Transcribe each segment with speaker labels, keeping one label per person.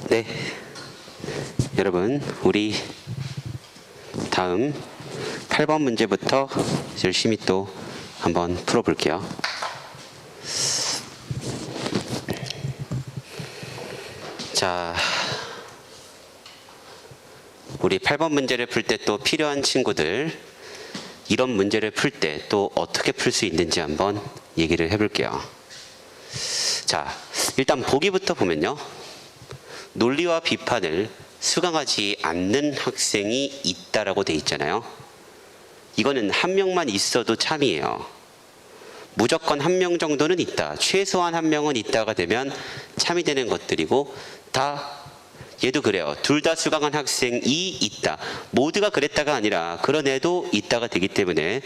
Speaker 1: 네, 여러분, 우리 다음 8번 문제부터 열심히 또 한번 풀어볼게요. 자, 우리 8번 문제를 풀 때 또 필요한 친구들, 이런 문제를 풀 때 또 어떻게 풀 수 있는지 한번 얘기를 해볼게요. 자, 일단 보기부터 보면요, 논리와 비판을 수강하지 않는 학생이 있다라고 돼 있잖아요. 이거는 한 명만 있어도 참이에요. 무조건 한 명 정도는 있다, 최소한 한 명은 있다가 되면 참이 되는 것들이고, 다 얘도 그래요. 둘 다 수강한 학생이 있다, 모두가 그랬다가 아니라 그런 애도 있다가 되기 때문에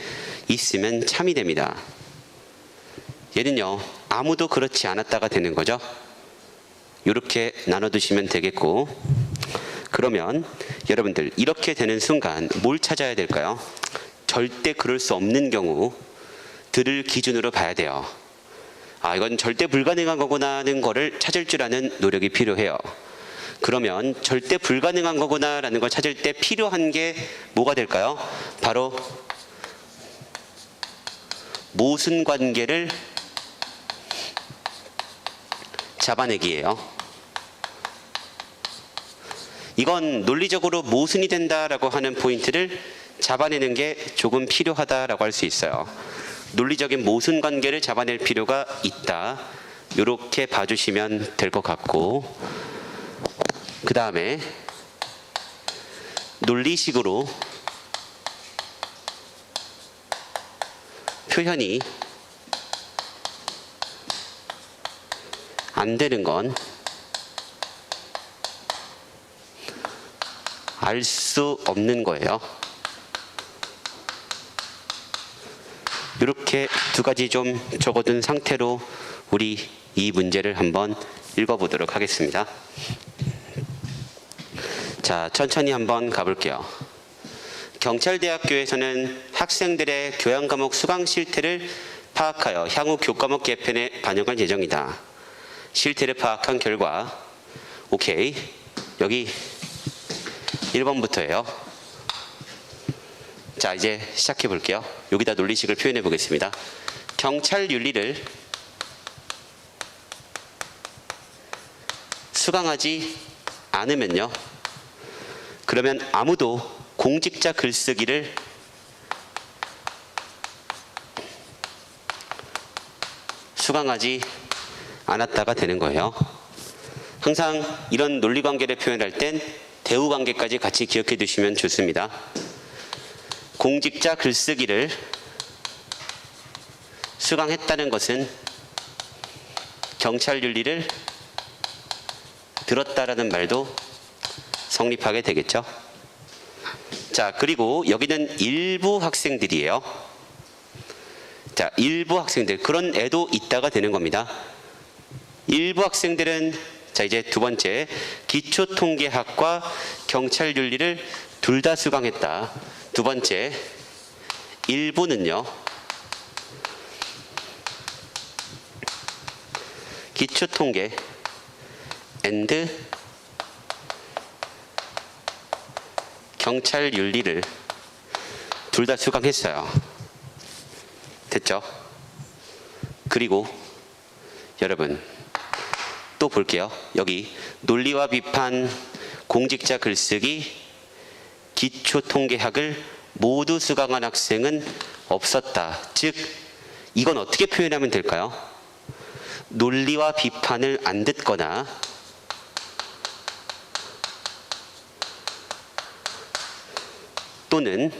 Speaker 1: 있으면 참이 됩니다. 얘는요, 아무도 그렇지 않았다가 되는 거죠. 이렇게 나눠두시면 되겠고, 그러면 여러분들 이렇게 되는 순간 뭘 찾아야 될까요? 절대 그럴 수 없는 경우들을 기준으로 봐야 돼요. 이건 절대 불가능한 거구나 하는 거를 찾을 줄 아는 노력이 필요해요. 그러면 절대 불가능한 거구나 라는 걸 찾을 때 필요한 게 뭐가 될까요? 바로 모순관계를 잡아내기예요. 이건 논리적으로 모순이 된다라고 하는 포인트를 잡아내는 게 조금 필요하다라고 할 수 있어요. 논리적인 모순관계를 잡아낼 필요가 있다, 이렇게 봐주시면 될 것 같고, 그 다음에 논리식으로 표현이 안 되는 건 알 수 없는 거예요. 이렇게 두 가지 좀 적어둔 상태로 우리 이 문제를 한번 읽어보도록 하겠습니다. 자, 천천히 한번 가볼게요. 경찰대학교에서는 학생들의 교양과목 수강 실태를 파악하여 향후 교과목 개편에 반영할 예정이다. 실태를 파악한 결과, 오케이, 여기 1번부터예요. 자, 이제 시작해 볼게요. 여기다 논리식을 표현해 보겠습니다. 경찰 윤리를 수강하지 않으면요, 그러면 아무도 공직자 글쓰기를 수강하지 않았다가 되는 거예요. 항상 이런 논리관계를 표현할 땐 대우관계까지 같이 기억해 두시면 좋습니다. 공직자 글쓰기를 수강했다는 것은 경찰 윤리를 들었다라는 말도 성립하게 되겠죠. 자, 그리고 여기는 일부 학생들이에요. 자, 일부 학생들, 그런 애도 있다가 되는 겁니다. 일부 학생들은, 자, 이제 두 번째, 기초통계학과 경찰윤리를 둘 다 수강했다. 두 번째, 일부는요, 기초통계 앤드 경찰윤리를 둘 다 수강했어요. 됐죠? 그리고 여러분 또 볼게요. 여기 논리와 비판, 공직자 글쓰기, 기초통계학을 모두 수강한 학생은 없었다. 즉, 이건 어떻게 표현하면 될까요? 논리와 비판을 안 듣거나 또는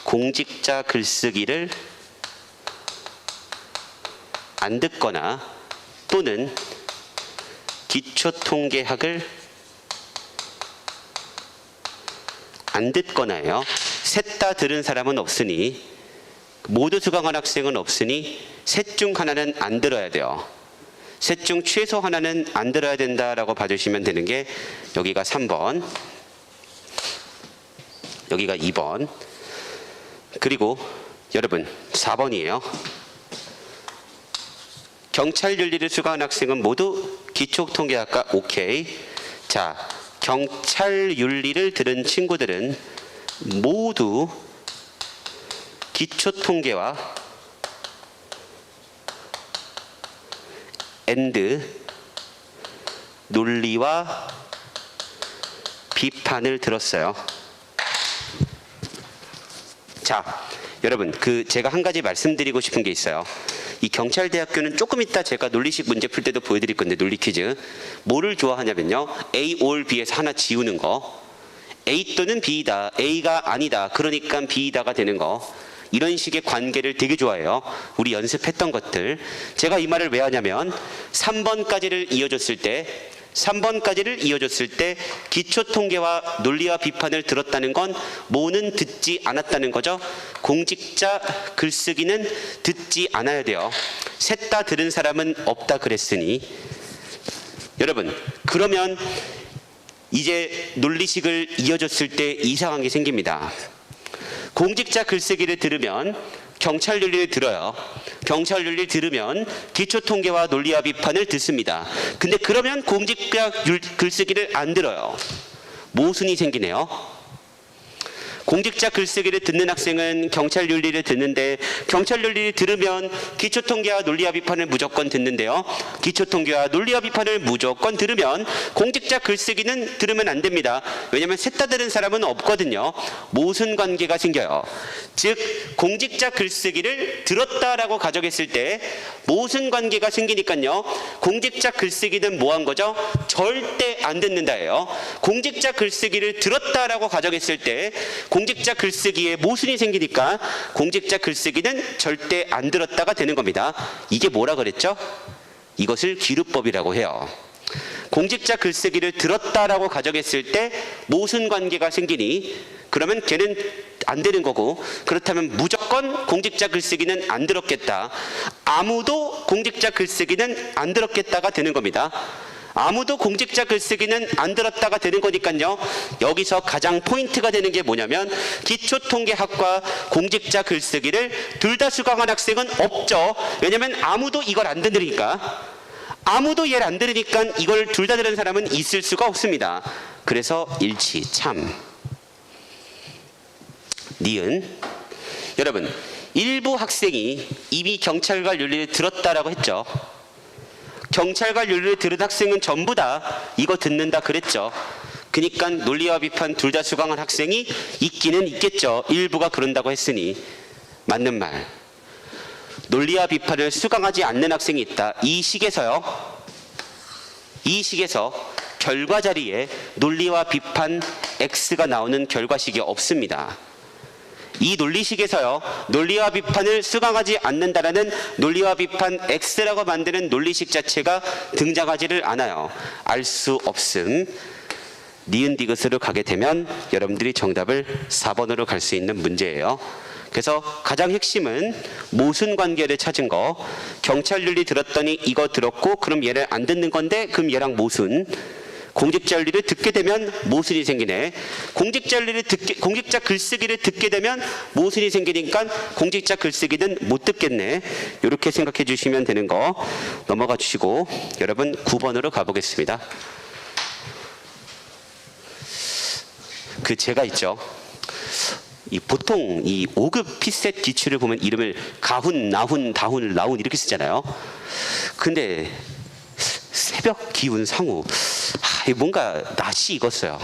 Speaker 1: 공직자 글쓰기를 안 듣거나 또는 기초통계학을 안 듣거나예요. 셋 다 들은 사람은 없으니, 모두 수강한 학생은 없으니 셋 중 하나는 안 들어야 돼요. 셋 중 최소 하나는 안 들어야 된다라고 봐주시면 되는 게 여기가 3번, 여기가 2번, 그리고 여러분 4번이에요. 경찰 윤리를 수강한 학생은 모두 기초통계학과 오케이. 자, 경찰 윤리를 들은 친구들은 모두 기초통계와 논리와 비판을 들었어요. 자, 여러분, 제가 한 가지 말씀드리고 싶은 게 있어요. 이 경찰대학교는 조금 이따 제가 논리식 문제 풀 때도 보여드릴 건데, 논리 퀴즈. 뭐를 좋아하냐면요, A or B에서 하나 지우는 거. A 또는 B이다, A가 아니다, 그러니까 B이다가 되는 거. 이런 식의 관계를 되게 좋아해요. 우리 연습했던 것들. 제가 이 말을 왜 하냐면 3번까지를 이어줬을 때 기초통계와 논리와 비판을 들었다는 건 뭐는 듣지 않았다는 거죠. 공직자 글쓰기는 듣지 않아야 돼요. 셋 다 들은 사람은 없다 그랬으니. 여러분, 그러면 이제 논리식을 이어줬을 때 이상한 게 생깁니다. 공직자 글쓰기를 들으면 경찰 윤리를 들어요. 경찰 윤리를 들으면 기초통계와 논리와 비판을 듣습니다. 근데 그러면 공직자 글쓰기를 안 들어요. 모순이 생기네요. 공직자 글쓰기를 듣는 학생은 경찰 윤리를 듣는데, 경찰 윤리를 들으면 기초통계와 논리와 비판을 무조건 듣는데요. 기초통계와 논리와 비판을 무조건 들으면 공직자 글쓰기는 들으면 안 됩니다. 왜냐하면 셋 다 들은 사람은 없거든요. 모순 관계가 생겨요. 즉, 공직자 글쓰기를 들었다라고 가정했을 때 모순 관계가 생기니까요. 공직자 글쓰기는 뭐 한 거죠? 절대 안 듣는다예요. 공직자 글쓰기를 들었다라고 가정했을 때 공직자 글쓰기에 모순이 생기니까 공직자 글쓰기는 절대 안 들었다가 되는 겁니다. 이게 뭐라 그랬죠? 이것을 기루법이라고 해요. 공직자 글쓰기를 들었다라고 가정했을 때 모순 관계가 생기니 그러면 걔는 안 되는 거고, 그렇다면 무조건 공직자 글쓰기는 안 들었겠다. 아무도 공직자 글쓰기는 안 들었겠다가 되는 겁니다. 아무도 공직자 글쓰기는 안 들었다가 되는 거니까요. 여기서 가장 포인트가 되는 게 뭐냐면 기초통계학과 공직자 글쓰기를 둘 다 수강한 학생은 없죠. 왜냐하면 아무도 이걸 안 들으니까. 아무도 얘를 안 들으니까 이걸 둘 다 들은 사람은 있을 수가 없습니다. 그래서 일치, 참. 니은. 여러분, 일부 학생이 이미 경찰관 윤리를 들었다라고 했죠. 경찰관 윤리를 들은 학생은 전부 다 이거 듣는다 그랬죠. 그러니까 논리와 비판 둘 다 수강한 학생이 있기는 있겠죠. 일부가 그런다고 했으니. 맞는 말. 논리와 비판을 수강하지 않는 학생이 있다. 이 식에서 결과 자리에 논리와 비판 X가 나오는 결과식이 없습니다. 이 논리식에서요, 논리와 비판을 수강하지 않는다라는 논리와 비판 X라고 만드는 논리식 자체가 등장하지를 않아요. 알 수 없음. 니은 디귿으로 가게 되면 여러분들이 정답을 4번으로 갈 수 있는 문제예요. 그래서 가장 핵심은 모순 관계를 찾은 거. 경찰 윤리 들었더니 이거 들었고 그럼 얘를 안 듣는 건데 그럼 얘랑 모순. 공직자 윤리를 듣게 되면 모순이 생기네. 공직자 글쓰기를 듣게 되면 모순이 생기니까 공직자 글쓰기는 못 듣겠네. 이렇게 생각해 주시면 되는 거 넘어가 주시고, 여러분 9번으로 가보겠습니다. 제가 있죠. 보통 이 5급 피셋 기출을 보면 이름을 가훈, 나훈, 다훈, 라훈 이렇게 쓰잖아요. 근데 새벽 기운 상우, 뭔가 낯이 익었어요.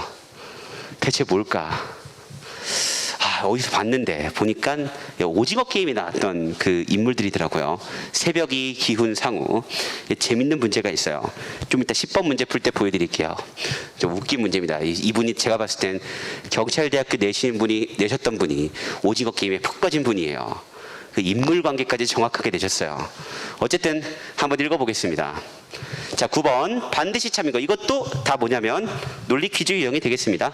Speaker 1: 대체 뭘까? 어디서 봤는데 보니까 오징어 게임에 나왔던 그 인물들이더라고요. 새벽이 기훈 상우. 재밌는 문제가 있어요. 좀 이따 10번 문제 풀 때 보여드릴게요. 좀 웃긴 문제입니다. 이분이 제가 봤을 땐 경찰대학교 내셨던 분이 오징어 게임에 푹 빠진 분이에요. 그 인물 관계까지 정확하게 내셨어요. 어쨌든 한번 읽어보겠습니다. 자, 9번 반드시 참인 거. 이것도 다 뭐냐면 논리 퀴즈 유형이 되겠습니다.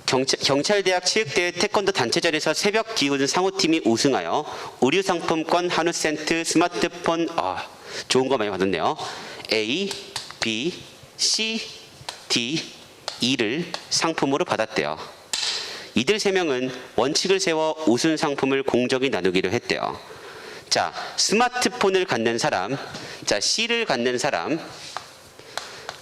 Speaker 1: 경찰대학 체육대회 태권도 단체전에서 새벽 기훈 상호팀이 우승하여 의류상품권, 한우 세트, 스마트폰, 좋은 거 많이 받았네요. A, B, C, D, E를 상품으로 받았대요. 이들 3명은 원칙을 세워 우승 상품을 공정히 나누기로 했대요. 자, 스마트폰을 갖는 사람, 자, C를 갖는 사람,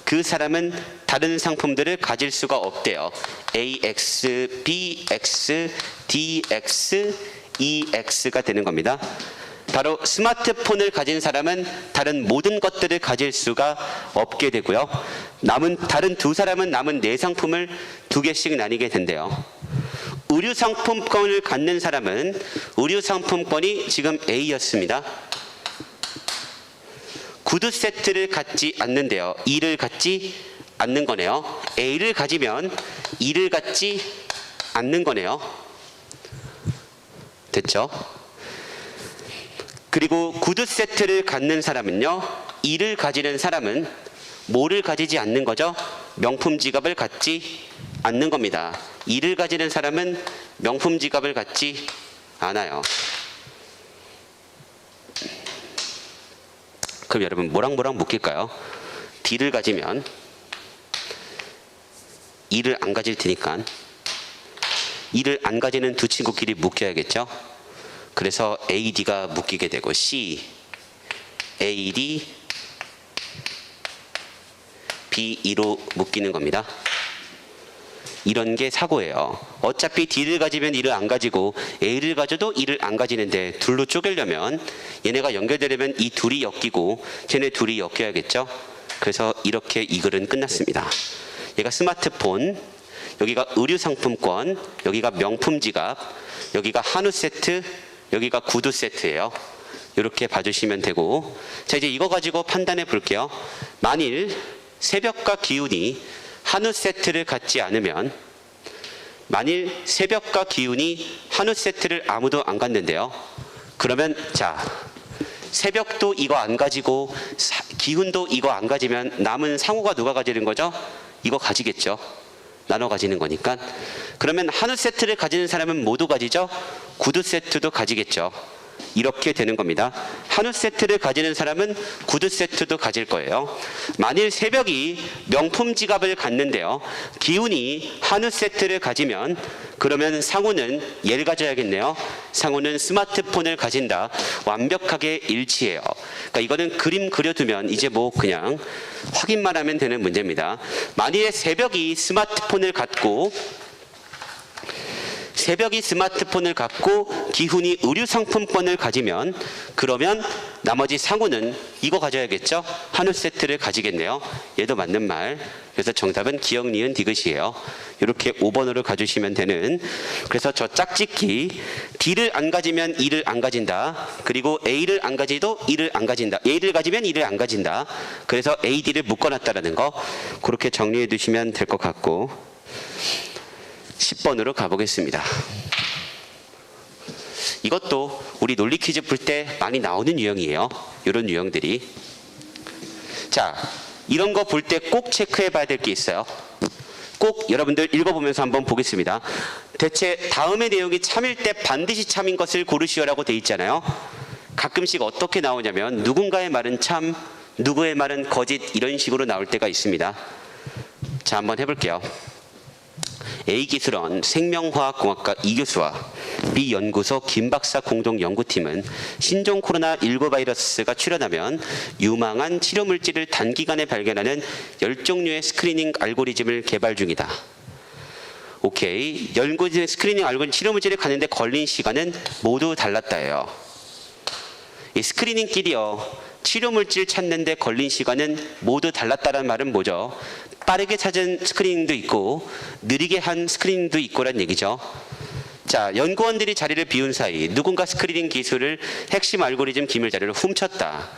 Speaker 1: 그 사람은 다른 상품들을 가질 수가 없대요. AX, BX, DX, EX가 되는 겁니다. 바로 스마트폰을 가진 사람은 다른 모든 것들을 가질 수가 없게 되고요. 다른 두 사람은 남은 네 상품을 두 개씩 나뉘게 된대요. 의류 상품권을 갖는 사람은 의류 상품권이 지금 A였습니다. 구두 세트를 갖지 않는데요. E를 갖지 않는 거네요. A를 가지면 E를 갖지 않는 거네요. 됐죠? 그리고 구두 세트를 갖는 사람은요. E를 가지는 사람은 뭐를 가지지 않는 거죠? 명품 지갑을 갖지 않는 겁니다. E를 가지는 사람은 명품 지갑을 갖지 않아요. 그럼 여러분 뭐랑 묶일까요? D를 가지면 E를 안 가질 테니까 E를 안 가지는 두 친구끼리 묶여야겠죠? 그래서 AD가 묶이게 되고 C, AD, B2로 묶이는 겁니다. 이런 게 사고예요. 어차피 D를 가지면 E를 안 가지고 A를 가져도 E를 안 가지는데 둘로 쪼개려면 얘네가 연결되려면 이 둘이 엮이고 쟤네 둘이 엮여야겠죠? 그래서 이렇게 이 글은 끝났습니다. 얘가 스마트폰, 여기가 의류 상품권, 여기가 명품 지갑, 여기가 한우 세트, 여기가 구두 세트예요. 이렇게 봐주시면 되고, 자 이제 이거 가지고 판단해 볼게요. 만일 새벽과 기운이 한우 세트를 갖지 않으면, 만일 새벽과 기운이 한우 세트를 아무도 안 갖는데요. 그러면 자, 새벽도 이거 안 가지고 기운도 이거 안 가지면 남은 상호가 누가 가지는 거죠? 이거 가지겠죠. 나눠 가지는 거니까. 그러면 한우 세트를 가지는 사람은 모두 가지죠? 구두 세트도 가지겠죠. 이렇게 되는 겁니다. 한우 세트를 가지는 사람은 구두 세트도 가질 거예요. 만일 새벽이 명품 지갑을 갖는데요. 기운이 한우 세트를 가지면 그러면 상우는 얘를 가져야겠네요. 상우는 스마트폰을 가진다. 완벽하게 일치해요. 그러니까 이거는 그림 그려두면 이제 뭐 그냥 확인만 하면 되는 문제입니다. 만일에 새벽이 스마트폰을 갖고 기훈이 의류 상품권을 가지면 그러면 나머지 상우는 이거 가져야겠죠? 한우 세트를 가지겠네요. 얘도 맞는 말. 그래서 정답은 기역, 니은, 디귿이에요. 이렇게 5번으로 가주시면 되는. 그래서 저 짝짓기 D를 안 가지면 E를 안 가진다. 그리고 A를 안 가지도 E를 안 가진다. A를 가지면 E를 안 가진다. 그래서 AD를 묶어놨다라는 거 그렇게 정리해 두시면 될 것 같고, 10번으로 가보겠습니다. 이것도 우리 논리 퀴즈 풀 때 많이 나오는 유형이에요. 이런 유형들이. 자, 이런 거 볼 때 꼭 체크해 봐야 될 게 있어요. 꼭 여러분들 읽어보면서 한번 보겠습니다. 대체 다음의 내용이 참일 때 반드시 참인 것을 고르시오라고 돼 있잖아요. 가끔씩 어떻게 나오냐면 누군가의 말은 참, 누구의 말은 거짓, 이런 식으로 나올 때가 있습니다. 자, 한번 해볼게요. A기술원 생명화학공학과 이교수와 B연구소 김박사 공동연구팀은 신종 코로나19 바이러스가 출현하면 유망한 치료물질을 단기간에 발견하는 10종류의 스크리닝 알고리즘을 개발 중이다. 오케이. 연구진 스크리닝 알고리즘 치료물질을 갖는데 걸린 시간은 모두 달랐다예요. 이 스크리닝끼리요, 치료물질 찾는데 걸린 시간은 모두 달랐다는 말은 뭐죠? 빠르게 찾은 스크리닝도 있고 느리게 한 스크리닝도 있고란 얘기죠. 자, 연구원들이 자리를 비운 사이 누군가 스크리닝 기술을 핵심 알고리즘 기밀 자료를 훔쳤다.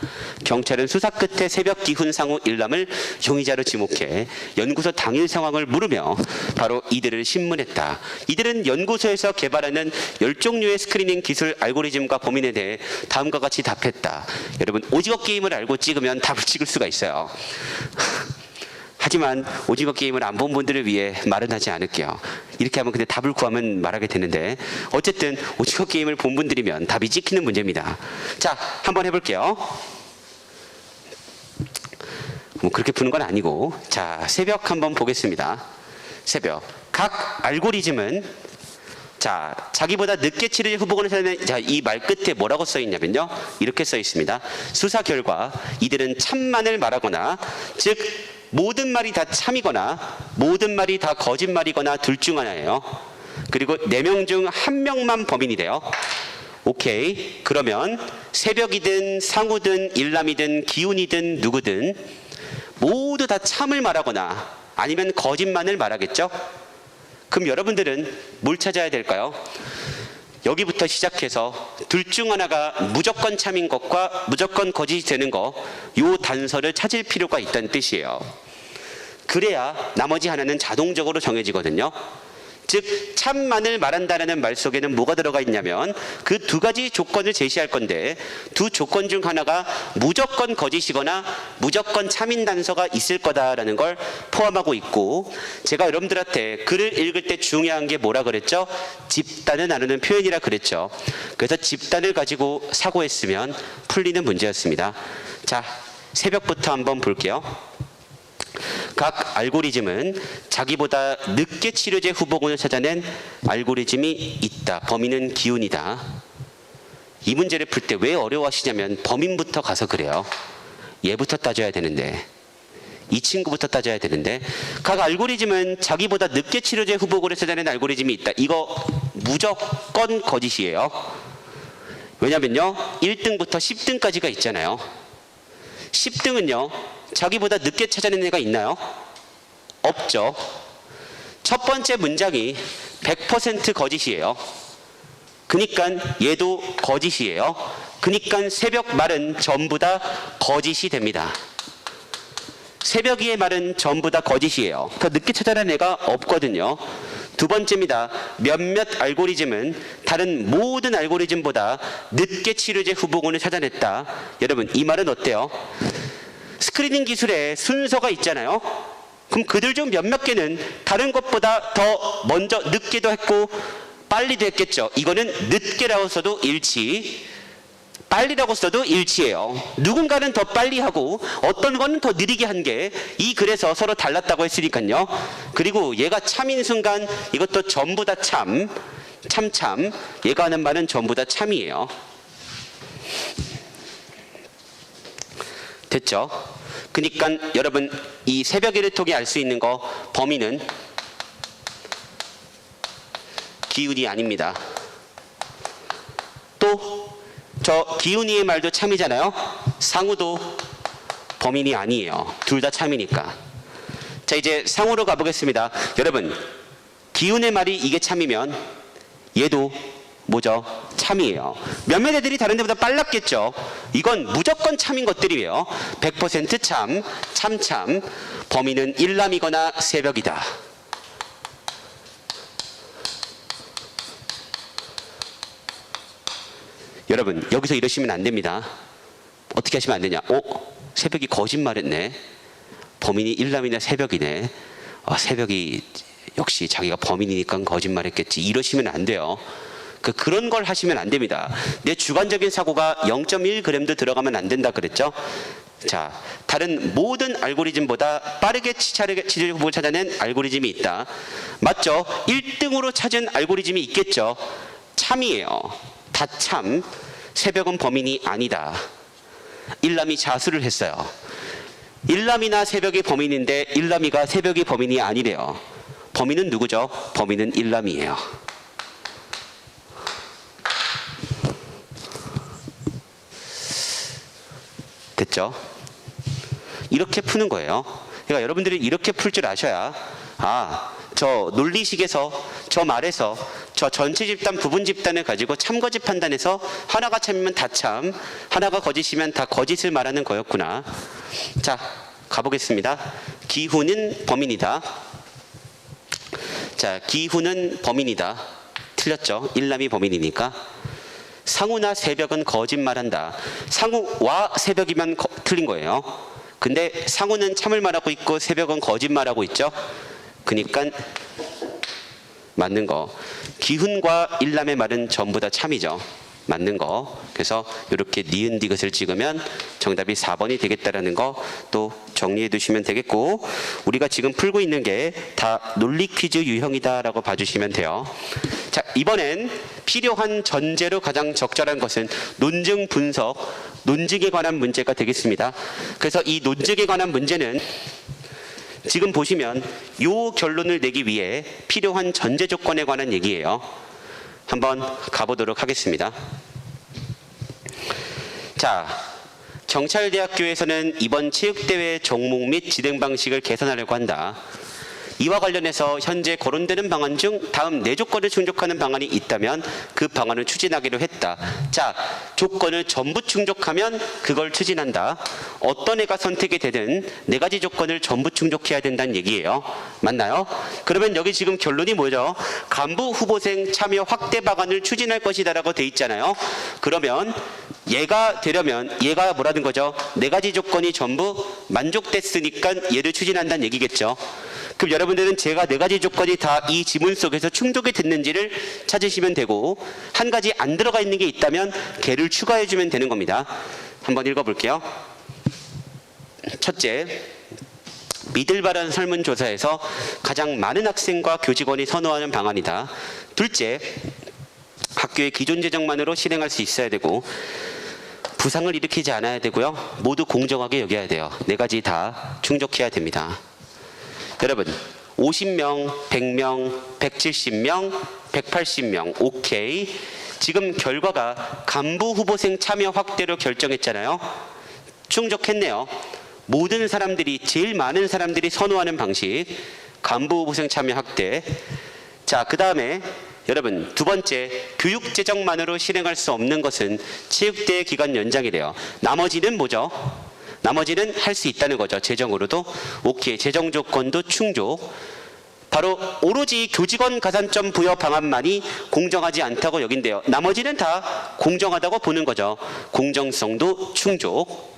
Speaker 1: 경찰은 수사 끝에 새벽 기훈 상우 일남을 용의자로 지목해 연구소 당일 상황을 물으며 바로 이들을 신문했다. 이들은 연구소에서 개발하는 10종류의 스크리닝 기술 알고리즘과 범인에 대해 다음과 같이 답했다. 여러분, 오징어 게임을 알고 찍으면 답을 찍을 수가 있어요. 하지만 오징어 게임을 안 본 분들을 위해 말은 하지 않을게요. 이렇게 하면 근데 답을 구하면 말하게 되는데, 어쨌든 오징어 게임을 본 분들이면 답이 찍히는 문제입니다. 자, 한번 해볼게요. 뭐 그렇게 푸는 건 아니고, 자, 새벽 한번 보겠습니다. 새벽. 각 알고리즘은 자, 자기보다 늦게 치료제 후보군을 찾아낸, 자, 이 말 끝에 뭐라고 써 있냐면요. 이렇게 써 있습니다. 수사 결과 이들은 참만을 말하거나, 즉 모든 말이 다 참이거나 모든 말이 다 거짓말이거나 둘 중 하나예요. 그리고 4명 중 1명만 범인이래요. 오케이. 그러면 새벽이든 상우든 일남이든 기훈이든 누구든 모두 다 참을 말하거나 아니면 거짓말을 말하겠죠? 그럼 여러분들은 뭘 찾아야 될까요? 여기부터 시작해서 둘 중 하나가 무조건 참인 것과 무조건 거짓이 되는 거, 요 단서를 찾을 필요가 있다는 뜻이에요. 그래야 나머지 하나는 자동적으로 정해지거든요. 즉 참만을 말한다라는 말 속에는 뭐가 들어가 있냐면 그 두 가지 조건을 제시할 건데, 두 조건 중 하나가 무조건 거짓이거나 무조건 참인 단서가 있을 거다라는 걸 포함하고 있고, 제가 여러분들한테 글을 읽을 때 중요한 게 뭐라 그랬죠? 집단을 나누는 표현이라 그랬죠. 그래서 집단을 가지고 사고했으면 풀리는 문제였습니다. 자, 새벽부터 한번 볼게요. 각 알고리즘은 자기보다 늦게 치료제 후보군을 찾아낸 알고리즘이 있다. 범인은 기훈이다. 이 문제를 풀 때 왜 어려워하시냐면 범인부터 가서 그래요. 얘부터 따져야 되는데, 이 친구부터 따져야 되는데, 각 알고리즘은 자기보다 늦게 치료제 후보군을 찾아낸 알고리즘이 있다. 이거 무조건 거짓이에요. 왜냐면요, 1등부터 10등까지가 있잖아요. 10등은요 자기보다 늦게 찾아낸 애가 있나요? 없죠. 첫 번째 문장이 100% 거짓이에요. 그니까 얘도 거짓이에요. 그니까 새벽 말은 전부 다 거짓이 됩니다. 새벽이의 말은 전부 다 거짓이에요. 더 늦게 찾아낸 애가 없거든요. 두 번째입니다. 몇몇 알고리즘은 다른 모든 알고리즘보다 늦게 치료제 후보군을 찾아냈다. 여러분, 이 말은 어때요? 스크리닝 기술에 순서가 있잖아요. 그럼 그들 중 몇몇 개는 다른 것보다 더 먼저 늦게도 했고 빨리도 했겠죠. 이거는 늦게라고 써도 일치, 빨리라고 써도 일치예요. 누군가는 더 빨리 하고 어떤 거는 더 느리게 한 게 이 글에서 서로 달랐다고 했으니까요. 그리고 얘가 참인 순간 이것도 전부 다 참, 얘가 하는 말은 전부 다 참이에요. 됐죠? 그러니까 여러분, 이 새벽일을 통해 알 수 있는 거, 범인은 기훈이 아닙니다. 또 저 기훈이의 말도 참이잖아요. 상우도 범인이 아니에요. 둘 다 참이니까. 자, 이제 상우로 가보겠습니다. 여러분, 기훈의 말이 이게 참이면 얘도 뭐죠? 참이에요. 몇몇 애들이 다른 데보다 빨랐겠죠. 이건 무조건 참인 것들이에요. 100% 참, 범인은 일남이거나 새벽이다. 여러분, 여기서 이러시면 안 됩니다. 어떻게 하시면 안 되냐? 새벽이 거짓말했네. 범인이 일남이나 새벽이네. 새벽이 역시 자기가 범인이니까 거짓말했겠지. 이러시면 안 돼요. 그런 걸 하시면 안 됩니다. 내 주관적인 사고가 0.1g도 들어가면 안 된다 그랬죠? 자, 다른 모든 알고리즘보다 빠르게 치료제 후보를 찾아낸 알고리즘이 있다. 맞죠? 1등으로 찾은 알고리즘이 있겠죠? 참이에요. 다 참. 새벽은 범인이 아니다. 일남이 자수를 했어요. 일남이나 새벽이 범인인데 일남이가 새벽이 범인이 아니래요. 범인은 누구죠? 범인은 일남이에요. 됐죠? 이렇게 푸는 거예요. 그러니까 여러분들이 이렇게 풀 줄 아셔야, 저 논리식에서, 저 말에서, 저 전체 집단, 부분 집단을 가지고 참거짓 판단해서 하나가 참이면 다 참, 하나가 거짓이면 다 거짓을 말하는 거였구나. 자, 가보겠습니다. 기훈은 범인이다. 자, 기훈은 범인이다. 틀렸죠? 일남이 범인이니까. 상우나 새벽은 거짓말한다. 상우와 새벽이면 틀린 거예요. 근데 상우는 참을 말하고 있고 새벽은 거짓말하고 있죠. 그러니까 맞는 거. 기훈과 일남의 말은 전부 다 참이죠. 맞는 거. 그래서 이렇게 니은 디귿을 찍으면 정답이 4번이 되겠다라는 거 또 정리해 두시면 되겠고, 우리가 지금 풀고 있는 게 다 논리 퀴즈 유형이다라고 봐주시면 돼요. 자, 이번엔 필요한 전제로 가장 적절한 것은 논증 분석, 논증에 관한 문제가 되겠습니다. 그래서 이 논증에 관한 문제는 지금 보시면 이 결론을 내기 위해 필요한 전제 조건에 관한 얘기예요. 한번 가보도록 하겠습니다. 자, 경찰대학교에서는 이번 체육대회 종목 및 진행 방식을 개선하려고 한다. 이와 관련해서 현재 거론되는 방안 중 다음 4조건을 충족하는 방안이 있다면 그 방안을 추진하기로 했다. 자, 조건을 전부 충족하면 그걸 추진한다. 어떤 애가 선택이 되든 4가지 조건을 전부 충족해야 된다는 얘기예요. 맞나요? 그러면 여기 지금 결론이 뭐죠? 간부 후보생 참여 확대 방안을 추진할 것이다라고 돼 있잖아요. 그러면 얘가 되려면 얘가 뭐라는 거죠? 4가지 조건이 전부 만족됐으니까 얘를 추진한다는 얘기겠죠. 그럼 여러분들은 제가 4가지 조건이 다 이 지문 속에서 충족이 됐는지를 찾으시면 되고, 한 가지 안 들어가 있는 게 있다면 걔를 추가해 주면 되는 겁니다. 한번 읽어볼게요. 첫째, 믿을 바란 설문조사에서 가장 많은 학생과 교직원이 선호하는 방안이다. 둘째, 학교의 기존 재정만으로 실행할 수 있어야 되고 부상을 일으키지 않아야 되고요. 모두 공정하게 여겨야 돼요. 4가지 다 충족해야 됩니다. 여러분, 50명, 100명, 170명, 180명, 오케이. 지금 결과가 간부 후보생 참여 확대로 결정했잖아요. 충족했네요. 모든 사람들이, 제일 많은 사람들이 선호하는 방식, 간부 후보생 참여 확대. 자, 그 다음에 여러분, 두 번째, 교육 재정만으로 실행할 수 없는 것은 체육대회 기간 연장이래요. 나머지는 뭐죠? 나머지는 할 수 있다는 거죠. 재정으로도. 오케이. 재정 조건도 충족. 바로 오로지 교직원 가산점 부여 방안만이 공정하지 않다고 여긴대요. 나머지는 다 공정하다고 보는 거죠. 공정성도 충족.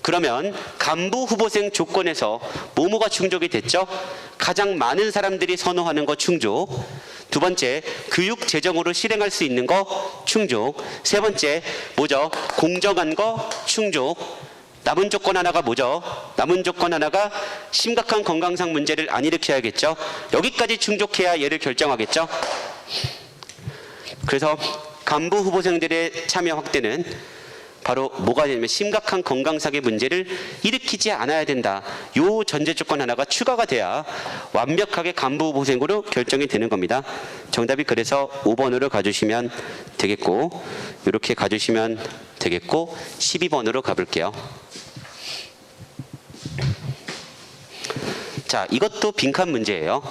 Speaker 1: 그러면 간부 후보생 조건에서 뭐뭐가 충족이 됐죠? 가장 많은 사람들이 선호하는 거 충족. 두 번째, 교육 재정으로 실행할 수 있는 거 충족. 세 번째, 뭐죠? 공정한 거 충족. 남은 조건 하나가 뭐죠? 남은 조건 하나가 심각한 건강상 문제를 안 일으켜야겠죠? 여기까지 충족해야 얘를 결정하겠죠? 그래서 간부 후보생들의 참여 확대는 바로 뭐가 되냐면 심각한 건강상의 문제를 일으키지 않아야 된다. 요 전제 조건 하나가 추가가 돼야 완벽하게 간부 후보생으로 결정이 되는 겁니다. 정답이 그래서 5번으로 가주시면 되겠고, 이렇게 가주시면 되겠고, 12번으로 가볼게요. 자, 이것도 빈칸 문제예요.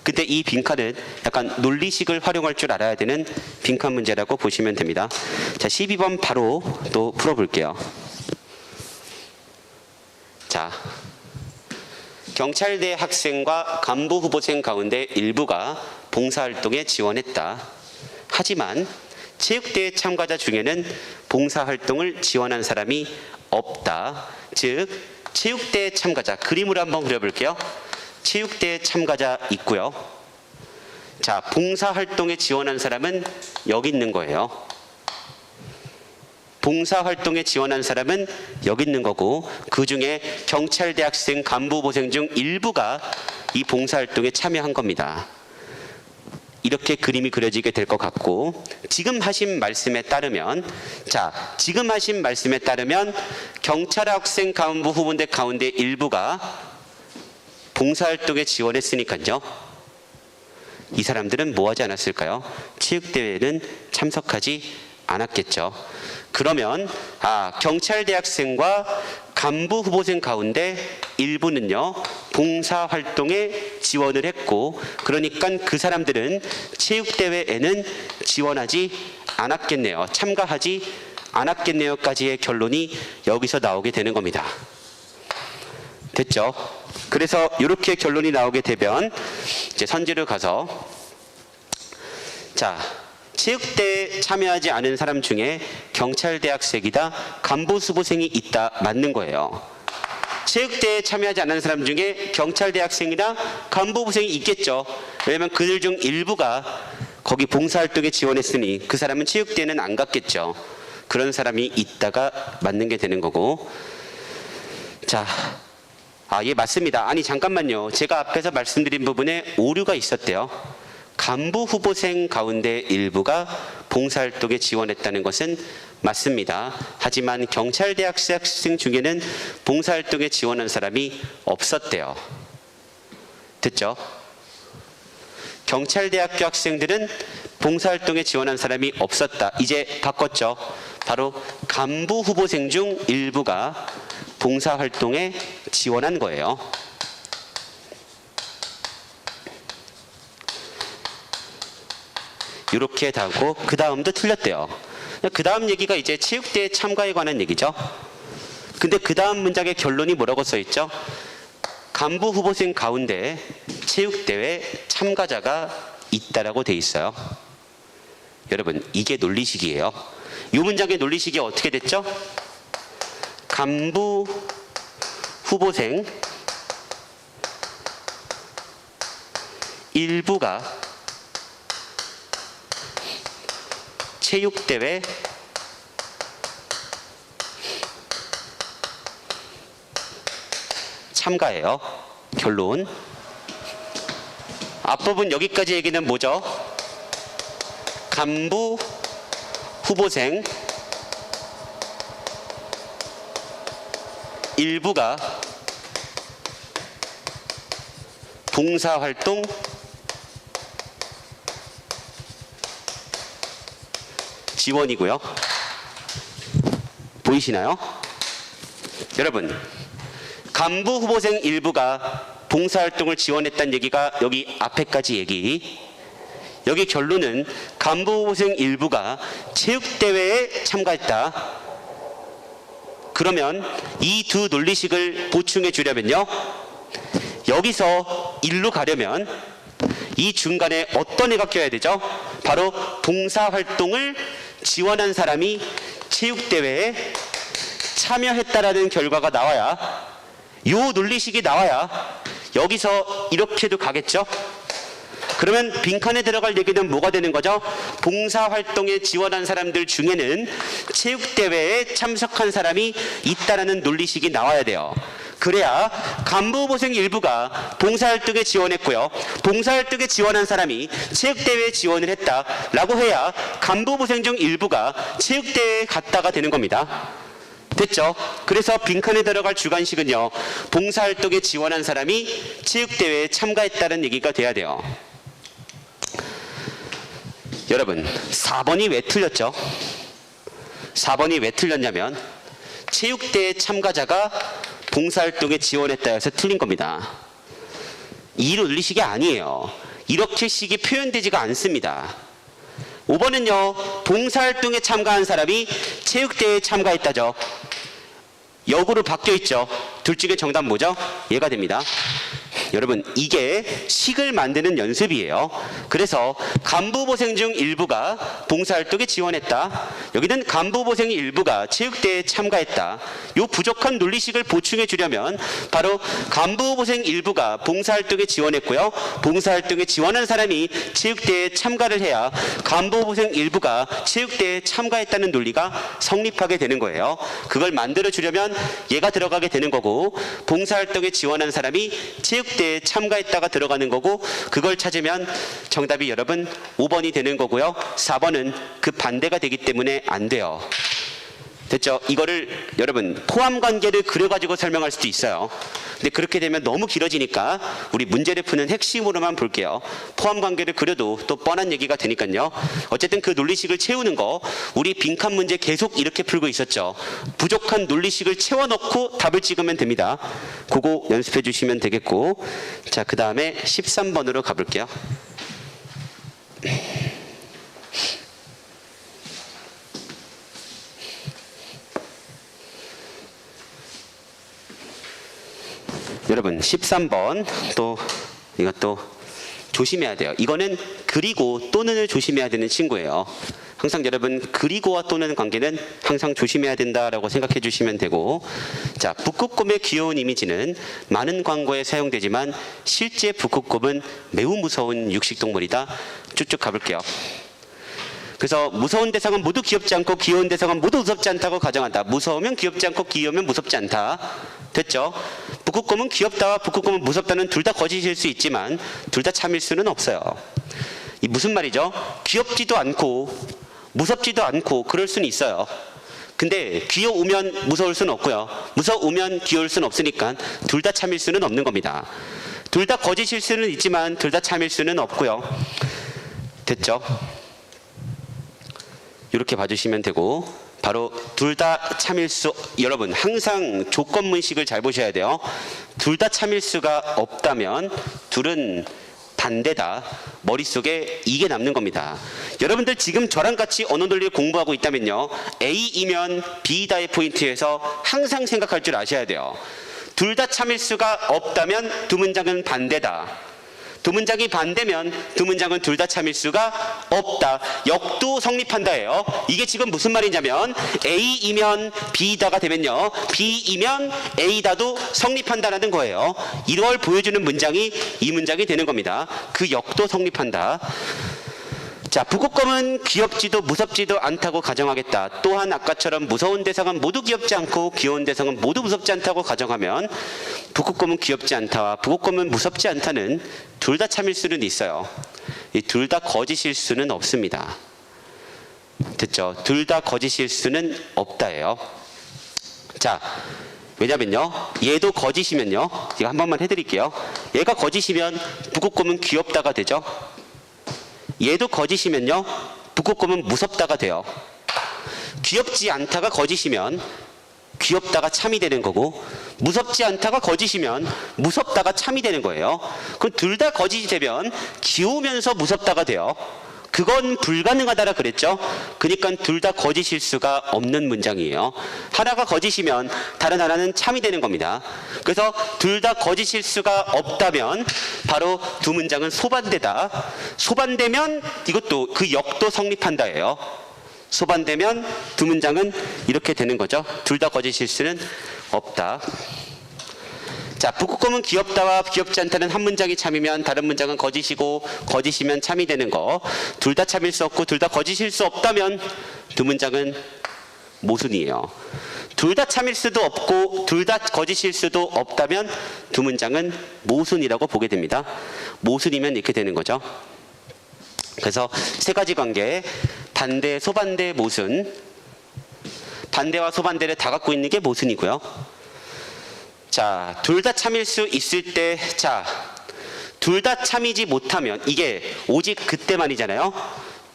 Speaker 1: 근데 이 빈칸은 약간 논리식을 활용할 줄 알아야 되는 빈칸 문제라고 보시면 됩니다. 자, 12번 바로 또 풀어볼게요. 자, 경찰대 학생과 간부 후보생 가운데 일부가 봉사활동에 지원했다. 하지만 체육대회 참가자 중에는 봉사활동을 지원한 사람이 없다. 즉, 체육대회 참가자, 그림으로 한번 그려볼게요. 체육대회 참가자 있고요. 자, 봉사활동에 지원한 사람은 여기 있는 거예요. 봉사활동에 지원한 사람은 여기 있는 거고, 그 중에 경찰대학생 간부후보생 중 일부가 이 봉사활동에 참여한 겁니다. 이렇게 그림이 그려지게 될 것 같고, 지금 하신 말씀에 따르면, 자, 지금 하신 말씀에 따르면 경찰학생 간부 후보대 가운데 일부가 봉사활동에 지원했으니까요. 이 사람들은 뭐 하지 않았을까요? 체육대회는 참석하지 않았겠죠. 그러면 경찰대학생과 간부 후보생 가운데 일부는요, 봉사활동에 지원을 했고, 그러니까 그 사람들은 체육대회에는 지원하지 않았겠네요. 참가하지 않았겠네요까지의 결론이 여기서 나오게 되는 겁니다. 됐죠? 그래서 이렇게 결론이 나오게 되면 이제 선지를 가서, 자, 체육대회에 참여하지 않은 사람 중에 경찰대학생이다, 간부후보생이 있다, 맞는 거예요. 체육대회에 참여하지 않은 사람 중에 경찰대학생이나 간부후보생이 있겠죠. 왜냐하면 그들 중 일부가 거기 봉사활동에 지원했으니 그 사람은 체육대회는 안 갔겠죠. 그런 사람이 있다가 맞는 게 되는 거고. 자, 예, 맞습니다. 아니, 잠깐만요. 제가 앞에서 말씀드린 부분에 오류가 있었대요. 간부 후보생 가운데 일부가 봉사활동에 지원했다는 것은 맞습니다. 하지만 경찰대학생 학생 중에는 봉사활동에 지원한 사람이 없었대요. 됐죠? 경찰대학교 학생들은 봉사활동에 지원한 사람이 없었다. 이제 바꿨죠. 바로 간부 후보생 중 일부가 봉사활동에 지원한 거예요. 이렇게 하고 그 다음도 틀렸대요. 그 다음 얘기가 이제 체육대회 참가에 관한 얘기죠. 근데 그 다음 문장의 결론이 뭐라고 써있죠? 간부 후보생 가운데 체육대회 참가자가 있다라고 돼 있어요. 여러분, 이게 논리식이에요. 이 문장의 논리식이 어떻게 됐죠? 간부 후보생 일부가 체육대회 참가해요. 결론. 앞부분 여기까지 얘기는 뭐죠? 간부 후보생 일부가 봉사활동 지원이고요. 보이시나요? 여러분, 간부 후보생 일부가 봉사활동을 지원했다는 얘기가 여기 앞에까지 얘기. 여기 결론은 간부 후보생 일부가 체육대회에 참가했다. 그러면 이 두 논리식을 보충해 주려면요, 여기서 일로 가려면 이 중간에 어떤 애가 껴야 되죠? 바로 봉사활동을 지원한 사람이 체육대회에 참여했다라는 결과가 나와야, 이 논리식이 나와야 여기서 이렇게도 가겠죠? 그러면 빈칸에 들어갈 얘기는 뭐가 되는 거죠? 봉사활동에 지원한 사람들 중에는 체육대회에 참석한 사람이 있다라는 논리식이 나와야 돼요. 그래야 간부 후보생 일부가 봉사활동에 지원했고요, 봉사활동에 지원한 사람이 체육대회에 지원을 했다라고 해야 간부 후보생 중 일부가 체육대회에 갔다가 되는 겁니다. 됐죠? 그래서 빈칸에 들어갈 주관식은요, 봉사활동에 지원한 사람이 체육대회에 참가했다는 얘기가 돼야 돼요. 여러분, 4번이 왜 틀렸죠? 4번이 왜 틀렸냐면 체육대회 참가자가 봉사활동에 지원했다 해서 틀린 겁니다. 이 논리식이 아니에요. 이렇게 식이 표현되지가 않습니다. 5번은요, 봉사활동에 참가한 사람이 체육대회에 참가했다죠. 역으로 바뀌어 있죠. 둘 중에 정답 뭐죠? 얘가 됩니다. 여러분, 이게 식을 만드는 연습이에요. 그래서 간부보생 중 일부가 봉사활동에 지원했다. 여기는 간부보생 일부가 체육대회에 참가했다. 이 부족한 논리식을 보충해 주려면 바로 간부보생 일부가 봉사활동에 지원했고요, 봉사활동에 지원한 사람이 체육대회에 참가를 해야 간부보생 일부가 체육대회에 참가했다는 논리가 성립하게 되는 거예요. 그걸 만들어 주려면 얘가 들어가게 되는 거고, 봉사활동에 지원한 사람이 체육대회에 참가했다가 들어가는 거고, 그걸 찾으면 정답이 여러분 5번이 되는 거고요. 4번은 그 반대가 되기 때문에 안 돼요. 됐죠? 이거를 여러분 포함관계를 그려가지고 설명할 수도 있어요. 근데 그렇게 되면 너무 길어지니까 우리 문제를 푸는 핵심으로만 볼게요. 포함관계를 그려도 또 뻔한 얘기가 되니까요. 어쨌든 그 논리식을 채우는 거, 우리 빈칸 문제 계속 이렇게 풀고 있었죠. 부족한 논리식을 채워넣고 답을 찍으면 됩니다. 그거 연습해 주시면 되겠고, 자, 그 다음에 13번으로 가볼게요. 여러분 13번 또 이것도 조심해야 돼요. 이거는 그리고 또는을 조심해야 되는 친구예요. 항상 여러분 그리고와 또는 관계는 항상 조심해야 된다라고 생각해 주시면 되고, 자, 북극곰의 귀여운 이미지는 많은 광고에 사용되지만 실제 북극곰은 매우 무서운 육식동물이다. 쭉쭉 가볼게요. 그래서 무서운 대상은 모두 귀엽지 않고 귀여운 대상은 모두 무섭지 않다고 가정한다. 무서우면 귀엽지 않고 귀여우면 무섭지 않다. 됐죠? 북극곰은 귀엽다와 북극곰은 무섭다는 둘 다 거짓일 수 있지만 둘 다 참일 수는 없어요. 이 무슨 말이죠? 귀엽지도 않고 무섭지도 않고 그럴 수는 있어요. 근데 귀여우면 무서울 수는 없고요. 무서우면 귀여울 수는 없으니까 둘 다 참일 수는 없는 겁니다. 둘 다 거짓일 수는 있지만 둘 다 참일 수는 없고요. 됐죠? 이렇게 봐주시면 되고, 바로 둘 다 참일 수, 여러분 항상 조건문식을 잘 보셔야 돼요. 둘 다 참일 수가 없다면 둘은 반대다. 머릿속에 이게 남는 겁니다. 여러분들 지금 저랑 같이 언어 논리를 공부하고 있다면요, A이면 B다의 포인트에서 항상 생각할 줄 아셔야 돼요. 둘 다 참일 수가 없다면 두 문장은 반대다. 두 문장이 반대면 두 문장은 둘 다 참일 수가 없다. 역도 성립한다예요. 이게 지금 무슨 말이냐면 A이면 B다가 되면요, B이면 A다도 성립한다라는 거예요. 이걸 보여주는 문장이 이 문장이 되는 겁니다. 그 역도 성립한다. 자, 북극곰은 귀엽지도 무섭지도 않다고 가정하겠다. 또한 아까처럼 무서운 대상은 모두 귀엽지 않고 귀여운 대상은 모두 무섭지 않다고 가정하면 북극곰은 귀엽지 않다와 북극곰은 무섭지 않다는 둘 다 참일 수는 있어요. 이 둘 다 거짓일 수는 없습니다. 됐죠? 둘 다 거짓일 수는 없다예요. 자, 왜냐면요, 얘도 거짓이면요, 이거 한 번만 해드릴게요. 얘가 거짓이면 북극곰은 귀엽다가 되죠. 얘도 거짓이면요, 북극곰은 무섭다가 돼요. 귀엽지 않다가 거짓이면 귀엽다가 참이 되는 거고, 무섭지 않다가 거짓이면 무섭다가 참이 되는 거예요. 그럼 둘 다 거짓이 되면 귀여우면서 무섭다가 돼요. 그건 불가능하다라 그랬죠. 그러니까 둘 다 거짓일 수가 없는 문장이에요. 하나가 거짓이면 다른 하나는 참이 되는 겁니다. 그래서 둘 다 거짓일 수가 없다면 바로 두 문장은 소반대다. 소반대면 이것도 그 역도 성립한다예요. 소반대면 두 문장은 이렇게 되는 거죠. 둘 다 거짓일 수는 없다. 자, 북극곰은 귀엽다와 귀엽지 않다는 한 문장이 참이면 다른 문장은 거짓이고, 거짓이면 참이 되는 거. 둘 다 참일 수 없고 둘 다 거짓일 수 없다면 두 문장은 모순이에요. 둘 다 참일 수도 없고 둘 다 거짓일 수도 없다면 두 문장은 모순이라고 보게 됩니다. 모순이면 이렇게 되는 거죠. 그래서 세 가지 관계, 반대, 소반대, 모순. 반대와 소반대를 다 갖고 있는 게 모순이고요. 자, 둘 다 참일 수 있을 때, 자, 둘 다 참이지 못하면, 이게 오직 그때만이잖아요.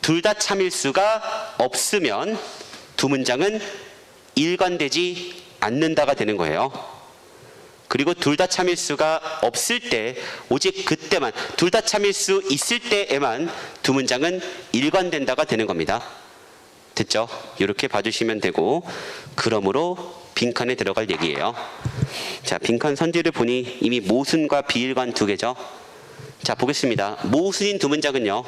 Speaker 1: 둘 다 참일 수가 없으면 두 문장은 일관되지 않는다가 되는 거예요. 그리고 둘 다 참일 수가 없을 때, 오직 그때만, 둘 다 참일 수 있을 때에만 두 문장은 일관된다가 되는 겁니다. 됐죠? 이렇게 봐주시면 되고, 그러므로 빈칸에 들어갈 얘기예요. 자, 빈칸 선지를 보니 이미 모순과 비일관 두 개죠. 자, 보겠습니다. 모순인 두 문장은요,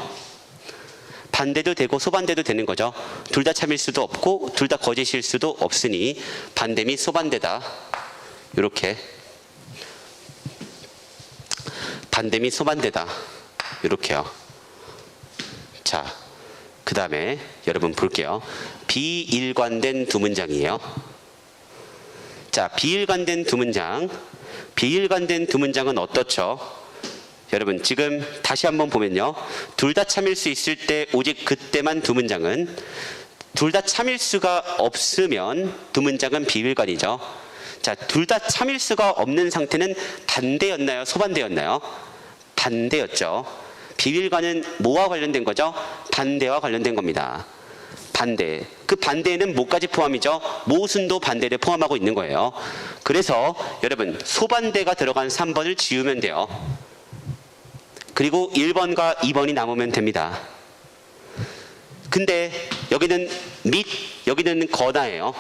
Speaker 1: 반대도 되고 소반대도 되는 거죠. 둘 다 참일 수도 없고 둘 다 거짓일 수도 없으니 반대 및 소반대다. 이렇게 반대 및 소반대다. 이렇게요. 자, 그 다음에 여러분 볼게요. 비일관된 두 문장이에요. 자, 비일관된 두 문장. 비일관된 두 문장은 어떻죠? 여러분 지금 다시 한번 보면요, 둘 다 참일 수 있을 때 오직 그때만 두 문장은, 둘 다 참일 수가 없으면 두 문장은 비일관이죠. 자, 둘 다 참일 수가 없는 상태는 반대였나요? 소반대였나요? 반대였죠. 비일관은 뭐와 관련된 거죠? 반대와 관련된 겁니다. 반대. 그 반대에는 뭐까지 포함이죠? 모순도 반대를 포함하고 있는 거예요. 그래서 여러분 소반대가 들어간 3번을 지우면 돼요. 그리고 1번과 2번이 남으면 됩니다. 근데 여기는 및, 여기는 거나예요.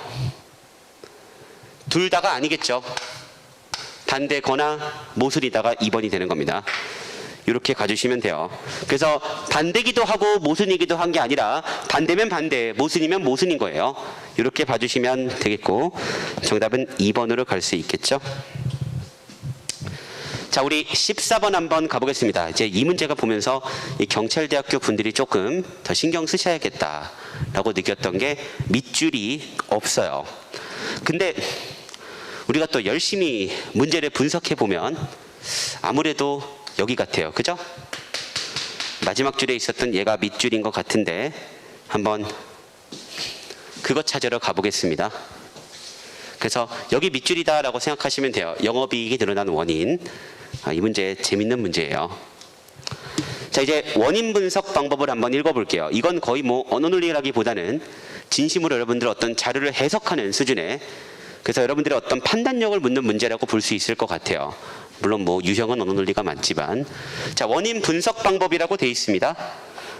Speaker 1: 둘 다가 아니겠죠. 반대거나 모순이다가 2번이 되는 겁니다. 이렇게 가주시면 돼요. 그래서 반대기도 하고 모순이기도 한 게 아니라 반대면 반대, 모순이면 모순인 거예요. 이렇게 봐주시면 되겠고, 정답은 2번으로 갈 수 있겠죠. 자, 우리 14번 한번 가보겠습니다. 이제 이 문제가 보면서 이 경찰대학교 분들이 조금 더 신경 쓰셔야겠다라고 느꼈던 게 밑줄이 없어요. 근데 우리가 또 열심히 문제를 분석해 보면 아무래도 여기 같아요. 그죠? 마지막 줄에 있었던 얘가 밑줄인 것 같은데 한번 그거 찾으러 가보겠습니다. 그래서 여기 밑줄이다라고 생각하시면 돼요. 영업이익이 늘어난 원인. 이 문제 재밌는 문제예요. 자, 이제 원인 분석 방법을 한번 읽어볼게요. 이건 거의 뭐 언어논리라기보다는 진심으로 여러분들 어떤 자료를 해석하는 수준의, 그래서 여러분들의 어떤 판단력을 묻는 문제라고 볼 수 있을 것 같아요. 물론 뭐 유형은 언어논리가 많지만. 자, 원인 분석 방법이라고 돼 있습니다.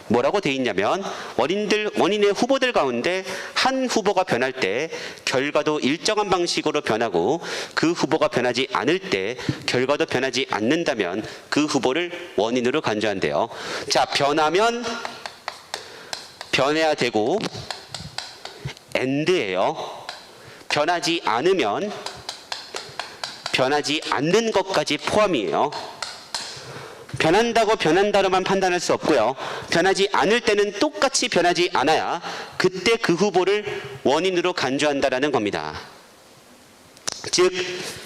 Speaker 1: 뭐라고 돼 있냐면 원인의 후보들 가운데 한 후보가 변할 때 결과도 일정한 방식으로 변하고 그 후보가 변하지 않을 때 결과도 변하지 않는다면 그 후보를 원인으로 간주한대요. 자, 변하면 변해야 되고 and예요. 변하지 않으면 변하지 않는 것까지 포함이에요. 변한다고 변한다로만 판단할 수 없고요. 변하지 않을 때는 똑같이 변하지 않아야 그때 그 후보를 원인으로 간주한다라는 겁니다. 즉,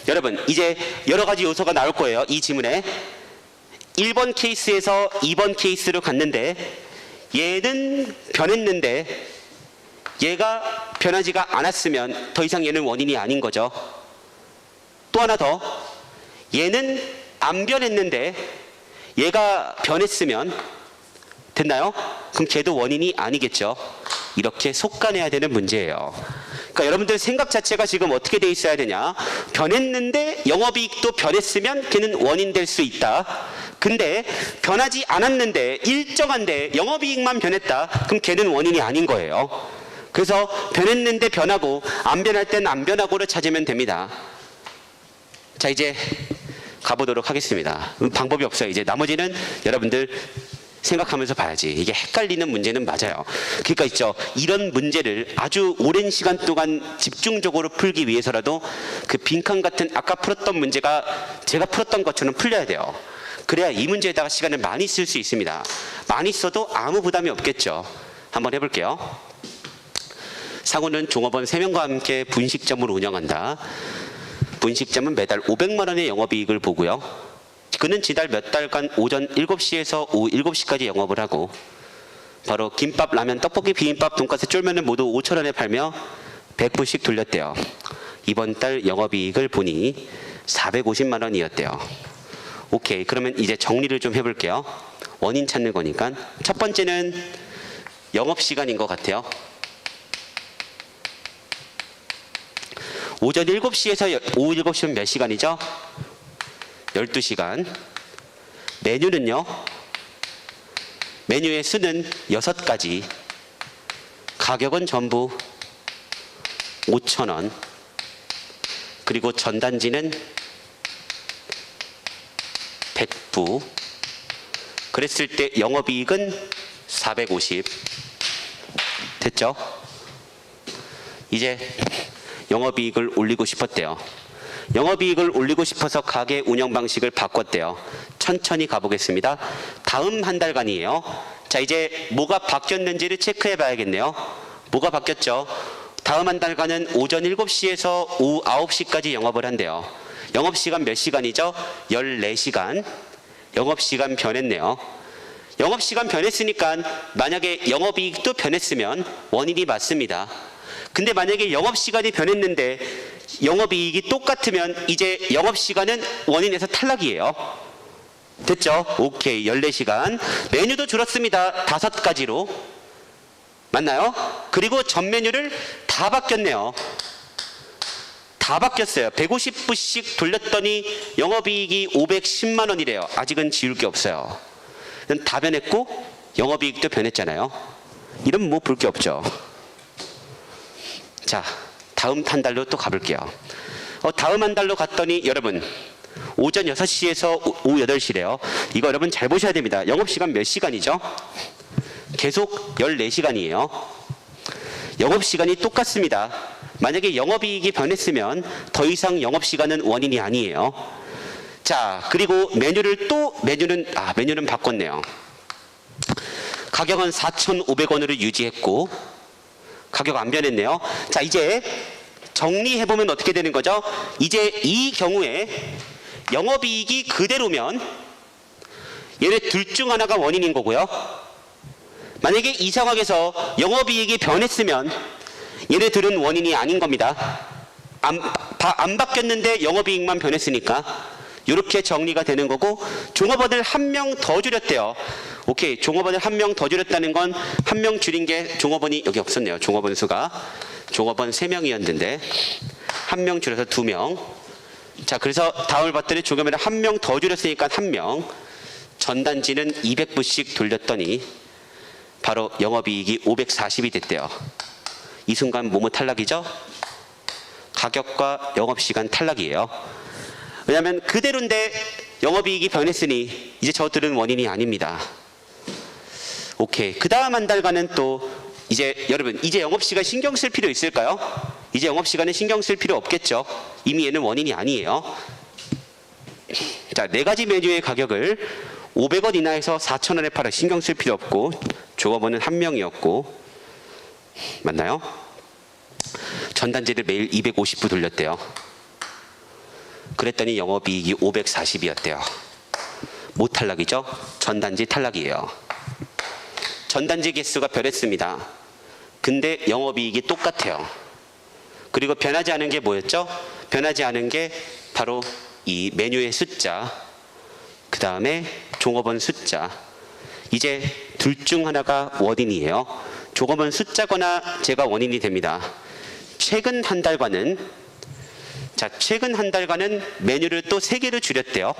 Speaker 1: 여러분 이제 여러 가지 요소가 나올 거예요. 이 지문에 1번 케이스에서 2번 케이스로 갔는데 얘는 변했는데 얘가 변하지가 않았으면 더 이상 얘는 원인이 아닌 거죠. 또 하나 더, 얘는 안 변했는데 얘가 변했으면 됐나요? 그럼 걔도 원인이 아니겠죠. 이렇게 속가내야 되는 문제예요. 그러니까 여러분들 생각 자체가 지금 어떻게 돼 있어야 되냐? 변했는데 영업이익도 변했으면 걔는 원인 될 수 있다. 근데 변하지 않았는데 일정한데 영업이익만 변했다. 그럼 걔는 원인이 아닌 거예요. 그래서 변했는데 변하고 안 변할 땐 안 변하고를 찾으면 됩니다. 자, 이제 가보도록 하겠습니다. 방법이 없어요. 이제 나머지는 여러분들 생각하면서 봐야지. 이게 헷갈리는 문제는 맞아요. 그러니까 있죠. 이런 문제를 아주 오랜 시간 동안 집중적으로 풀기 위해서라도 그 빈칸 같은 아까 풀었던 문제가 제가 풀었던 것처럼 풀려야 돼요. 그래야 이 문제에다가 시간을 많이 쓸 수 있습니다. 많이 써도 아무 부담이 없겠죠. 한번 해볼게요. 상호는 종업원 3명과 함께 분식점을 운영한다. 분식점은 매달 500만 원의 영업이익을 보고요. 그는 지난 몇 달간 오전 7시에서 오후 7시까지 영업을 하고 바로 김밥, 라면, 떡볶이, 비빔밥, 돈가스, 쫄면을 모두 5천 원에 팔며 100불씩 돌렸대요. 이번 달 영업이익을 보니 450만 원이었대요. 오케이, 그러면 이제 정리를 좀 해볼게요. 원인 찾는 거니까. 첫 번째는 영업시간인 것 같아요. 오전 7시에서 오후 7시면 몇 시간이죠? 12시간. 메뉴는요? 메뉴의 수는 6가지. 가격은 전부 5,000원. 그리고 전단지는 100부. 그랬을 때 영업이익은 450. 됐죠? 이제 영업이익을 올리고 싶었대요. 영업이익을 올리고 싶어서 가게 운영 방식을 바꿨대요. 천천히 가보겠습니다. 다음 한 달간이에요. 자, 이제 뭐가 바뀌었는지를 체크해 봐야겠네요. 뭐가 바뀌었죠? 다음 한 달간은 오전 7시에서 오후 9시까지 영업을 한대요. 영업시간 몇 시간이죠? 14시간. 영업시간 변했네요. 영업시간 변했으니까 만약에 영업이익도 변했으면 원인이 맞습니다. 근데 만약에 영업시간이 변했는데 영업이익이 똑같으면 이제 영업시간은 원인에서 탈락이에요. 됐죠? 오케이, 14시간. 메뉴도 줄었습니다. 5가지로. 맞나요? 그리고 전 메뉴를 다 바뀌었네요. 다 바뀌었어요. 150부씩 돌렸더니 영업이익이 510만 원이래요. 아직은 지울 게 없어요. 다 변했고 영업이익도 변했잖아요. 이러면 뭐 볼 게 없죠. 자, 다음 한 달로 또 가볼게요. 다음 한 달로 갔더니 여러분 오전 6시에서 오후 8시래요. 이거 여러분 잘 보셔야 됩니다. 영업시간 몇 시간이죠? 계속 14시간이에요. 영업시간이 똑같습니다. 만약에 영업이익이 변했으면 더 이상 영업시간은 원인이 아니에요. 자, 그리고 메뉴는 바꿨네요. 가격은 4,500원으로 유지했고 가격 안 변했네요. 자, 이제 정리해보면 어떻게 되는 거죠? 이제 이 경우에 영업이익이 그대로면 얘네 둘 중 하나가 원인인 거고요. 만약에 이 상황에서 영업이익이 변했으면 얘네들은 원인이 아닌 겁니다. 안 바뀌었는데 영업이익만 변했으니까 이렇게 정리가 되는 거고, 종업원을 한 명 더 줄였대요. 오케이, 종업원을 한 명 더 줄였다는 건 한 명 줄인 게 종업원이 여기 없었네요. 종업원 수가 종업원 3명이었는데 한 명 줄여서 2명. 자, 그래서 다음을 봤더니 종업원을 한 명 더 줄였으니까 1명. 전단지는 200부씩 돌렸더니 바로 영업이익이 540이 됐대요. 이 순간 뭐뭐 탈락이죠? 가격과 영업시간 탈락이에요. 왜냐하면 그대로인데 영업이익이 변했으니 이제 저들은 원인이 아닙니다. 오케이. 그 다음 한 달간은 또 이제 여러분, 이제 영업시간 신경 쓸 필요 있을까요? 이제 영업시간에 신경 쓸 필요 없겠죠. 이미 얘는 원인이 아니에요. 자, 4가지 메뉴의 가격을 500원 이하에서 4,000원에 팔아 신경 쓸 필요 없고, 종업원은 1명이었고, 맞나요? 전단지를 매일 250부 돌렸대요. 그랬더니 영업이익이 540이었대요. 뭐 탈락이죠? 전단지 탈락이에요. 전단지 개수가 변했습니다. 근데 영업이익이 똑같아요. 그리고 변하지 않은 게 뭐였죠? 변하지 않은 게 바로 이 메뉴의 숫자, 그 다음에 종업원 숫자. 이제 둘 중 하나가 원인이에요. 종업원 숫자거나 제가 원인이 됩니다. 최근 한 달간은 메뉴를 또 3개로 줄였대요.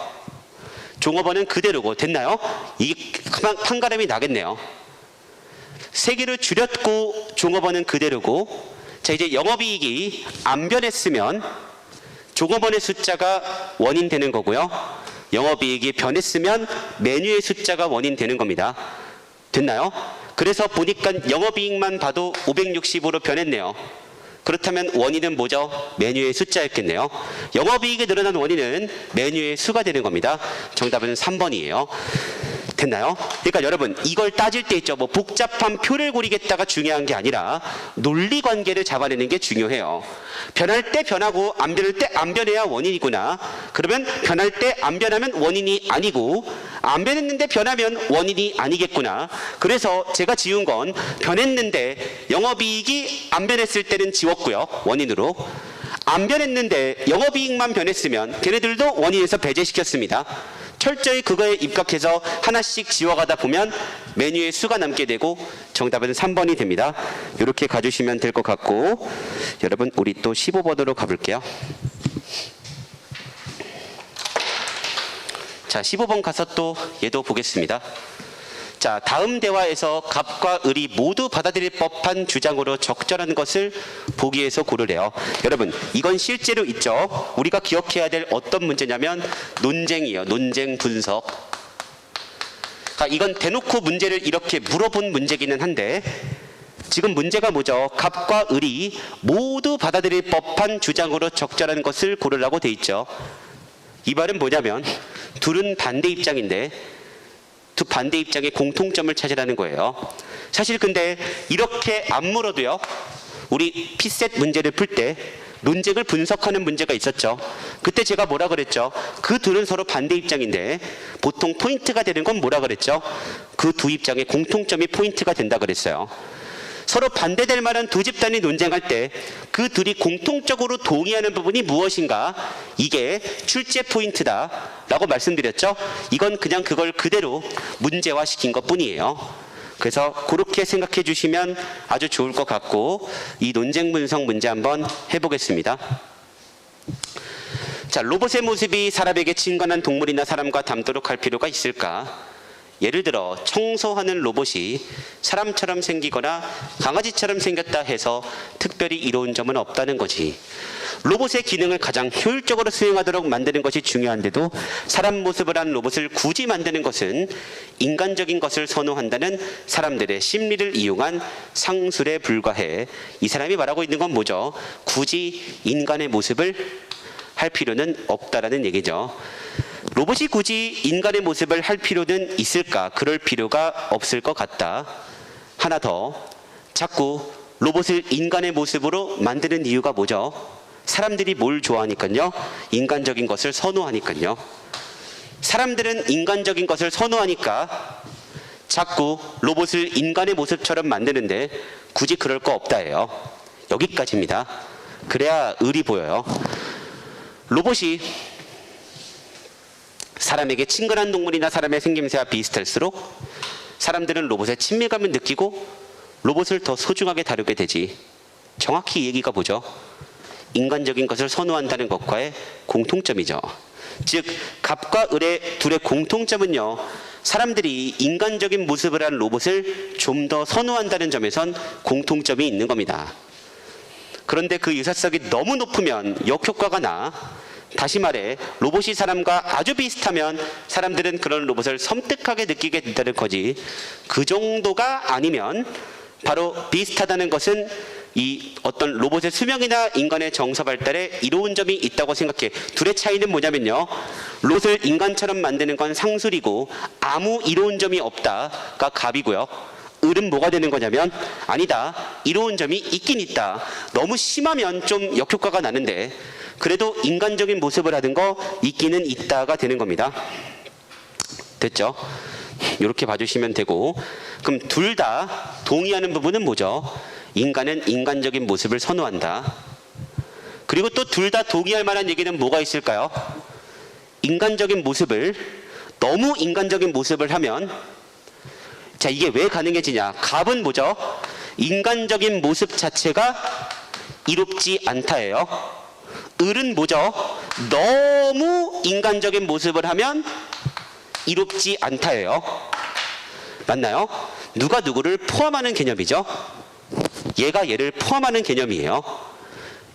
Speaker 1: 종업원은 그대로고, 됐나요? 이게 판가름이 나겠네요. 3개로 줄였고 종업원은 그대로고, 자, 이제 영업이익이 안 변했으면 종업원의 숫자가 원인 되는 거고요. 영업이익이 변했으면 메뉴의 숫자가 원인 되는 겁니다. 됐나요? 그래서 보니까 영업이익만 봐도 560으로 변했네요. 그렇다면 원인은 뭐죠? 메뉴의 숫자였겠네요. 영업이익이 늘어난 원인은 메뉴의 수가 되는 겁니다. 정답은 3번이에요. 됐나요? 그러니까 여러분, 이걸 따질 때 있죠. 뭐 복잡한 표를 그리겠다가 중요한 게 아니라 논리 관계를 잡아내는 게 중요해요. 변할 때 변하고 안 변할 때 안 변해야 원인이구나. 그러면 변할 때 안 변하면 원인이 아니고, 안 변했는데 변하면 원인이 아니겠구나. 그래서 제가 지운 건 변했는데 영업이익이 안 변했을 때는 지웠고요. 원인으로. 안 변했는데 영업이익만 변했으면 걔네들도 원인에서 배제시켰습니다. 철저히 그거에 입각해서 하나씩 지워가다 보면 메뉴의 수가 남게 되고 정답은 3번이 됩니다. 이렇게 가주시면 될 것 같고, 여러분 우리 또 15번으로 가볼게요. 자, 15번 가서 또 얘도 보겠습니다. 자, 다음 대화에서 갑과 을이 모두 받아들일 법한 주장으로 적절한 것을 보기에서 고르래요. 여러분, 이건 실제로 있죠. 우리가 기억해야 될 어떤 문제냐면 논쟁이에요. 논쟁 분석. 그러니까 이건 대놓고 문제를 이렇게 물어본 문제기는 한데, 지금 문제가 뭐죠? 갑과 을이 모두 받아들일 법한 주장으로 적절한 것을 고르라고 돼 있죠. 이 말은 뭐냐면 둘은 반대 입장인데 두 반대 입장의 공통점을 찾으라는 거예요. 사실 근데 이렇게 안 물어도요, 우리 피셋 문제를 풀 때 논쟁을 분석하는 문제가 있었죠. 그때 제가 뭐라 그랬죠? 그 둘은 서로 반대 입장인데 보통 포인트가 되는 건 뭐라 그랬죠? 그 두 입장의 공통점이 포인트가 된다 그랬어요. 서로 반대될 만한 두 집단이 논쟁할 때 그 둘이 공통적으로 동의하는 부분이 무엇인가, 이게 출제 포인트다 라고 말씀드렸죠. 이건 그냥 그걸 그대로 문제화시킨 것 뿐이에요. 그래서 그렇게 생각해 주시면 아주 좋을 것 같고, 이 논쟁 분석 문제 한번 해보겠습니다. 자, 로봇의 모습이 사람에게 친근한 동물이나 사람과 닮도록 할 필요가 있을까? 예를 들어 청소하는 로봇이 사람처럼 생기거나 강아지처럼 생겼다 해서 특별히 이로운 점은 없다는 거지. 로봇의 기능을 가장 효율적으로 수행하도록 만드는 것이 중요한데도 사람 모습을 한 로봇을 굳이 만드는 것은 인간적인 것을 선호한다는 사람들의 심리를 이용한 상술에 불과해. 이 사람이 말하고 있는 건 뭐죠? 굳이 인간의 모습을 할 필요는 없다라는 얘기죠. 로봇이 굳이 인간의 모습을 할 필요는 있을까? 그럴 필요가 없을 것 같다. 하나 더, 자꾸 로봇을 인간의 모습으로 만드는 이유가 뭐죠? 사람들이 뭘 좋아하니까요? 인간적인 것을 선호하니까요. 사람들은 인간적인 것을 선호하니까 자꾸 로봇을 인간의 모습처럼 만드는데 굳이 그럴 거 없다예요. 여기까지입니다. 그래야 의리 보여요. 로봇이 사람에게 친근한 동물이나 사람의 생김새와 비슷할수록 사람들은 로봇의 친밀감을 느끼고 로봇을 더 소중하게 다루게 되지. 정확히 이 얘기가 뭐죠? 인간적인 것을 선호한다는 것과의 공통점이죠. 즉 갑과 을의 둘의 공통점은요, 사람들이 인간적인 모습을 한 로봇을 좀 더 선호한다는 점에선 공통점이 있는 겁니다. 그런데 그 유사성이 너무 높으면 역효과가 나. 다시 말해 로봇이 사람과 아주 비슷하면 사람들은 그런 로봇을 섬뜩하게 느끼게 된다는 거지, 그 정도가 아니면 바로 비슷하다는 것은 이 어떤 로봇의 수명이나 인간의 정서 발달에 이로운 점이 있다고 생각해. 둘의 차이는 뭐냐면요, 로봇을 인간처럼 만드는 건 상술이고 아무 이로운 점이 없다가 갑이고요, 을은 뭐가 되는 거냐면 아니다, 이로운 점이 있긴 있다. 너무 심하면 좀 역효과가 나는데 그래도 인간적인 모습을 하는 거 있기는 있다가 되는 겁니다. 됐죠? 이렇게 봐주시면 되고, 그럼 둘 다 동의하는 부분은 뭐죠? 인간은 인간적인 모습을 선호한다. 그리고 또 둘 다 동의할 만한 얘기는 뭐가 있을까요? 인간적인 모습을, 너무 인간적인 모습을 하면, 자, 이게 왜 가능해지냐? 갑은 뭐죠? 인간적인 모습 자체가 이롭지 않다예요. 을은 뭐죠? 너무 인간적인 모습을 하면 이롭지 않다예요. 맞나요? 누가 누구를 포함하는 개념이죠? 얘가 얘를 포함하는 개념이에요.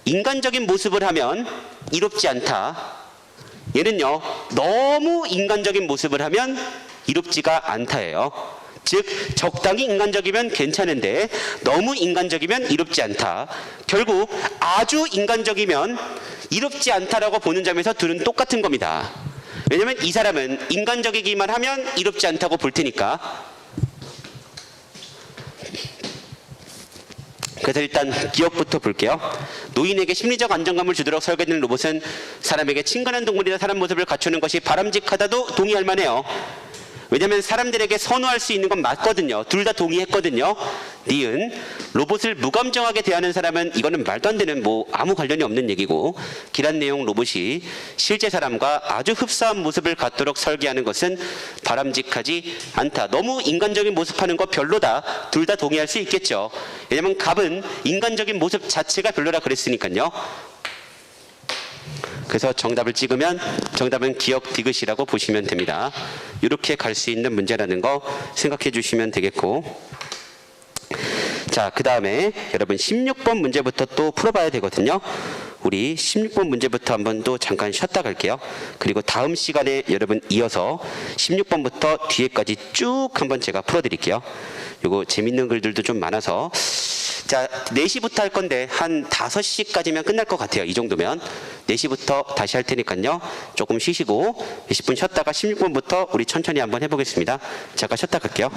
Speaker 1: 인간적인 모습을 하면 이롭지 않다. 얘는요, 너무 인간적인 모습을 하면 이롭지가 않다예요. 즉 적당히 인간적이면 괜찮은데 너무 인간적이면 이롭지 않다. 결국 아주 인간적이면 이롭지 않다라고 보는 점에서 둘은 똑같은 겁니다. 왜냐면 이 사람은 인간적이기만 하면 이롭지 않다고 볼 테니까. 그래서 일단 기억부터 볼게요. 노인에게 심리적 안정감을 주도록 설계된 로봇은 사람에게 친근한 동물이나 사람 모습을 갖추는 것이 바람직하다도 동의할 만해요. 왜냐면 사람들에게 선호할 수 있는 건 맞거든요. 둘 다 동의했거든요. 니은 로봇을 무감정하게 대하는 사람은 이거는 말도 안 되는, 뭐 아무 관련이 없는 얘기고, 기란 내용 로봇이 실제 사람과 아주 흡사한 모습을 갖도록 설계하는 것은 바람직하지 않다. 너무 인간적인 모습하는 거 별로다. 둘 다 동의할 수 있겠죠. 왜냐면 갑은 인간적인 모습 자체가 별로라 그랬으니까요. 그래서 정답을 찍으면 정답은 기억 디귿이라고 보시면 됩니다. 이렇게 갈 수 있는 문제라는 거 생각해 주시면 되겠고, 자, 그 다음에 여러분 16번 문제부터 또 풀어봐야 되거든요. 우리 16번 문제부터 한번 또 잠깐 쉬었다 갈게요. 그리고 다음 시간에 여러분 이어서 16번부터 뒤에까지 쭉 한번 제가 풀어드릴게요. 요거 재밌는 글들도 좀 많아서, 자, 4시부터 할 건데 한 5시까지면 끝날 것 같아요. 이 정도면 4시부터 다시 할 테니까요, 조금 쉬시고 20분 쉬었다가 16분부터 우리 천천히 한번 해보겠습니다. 잠깐 쉬었다 갈게요.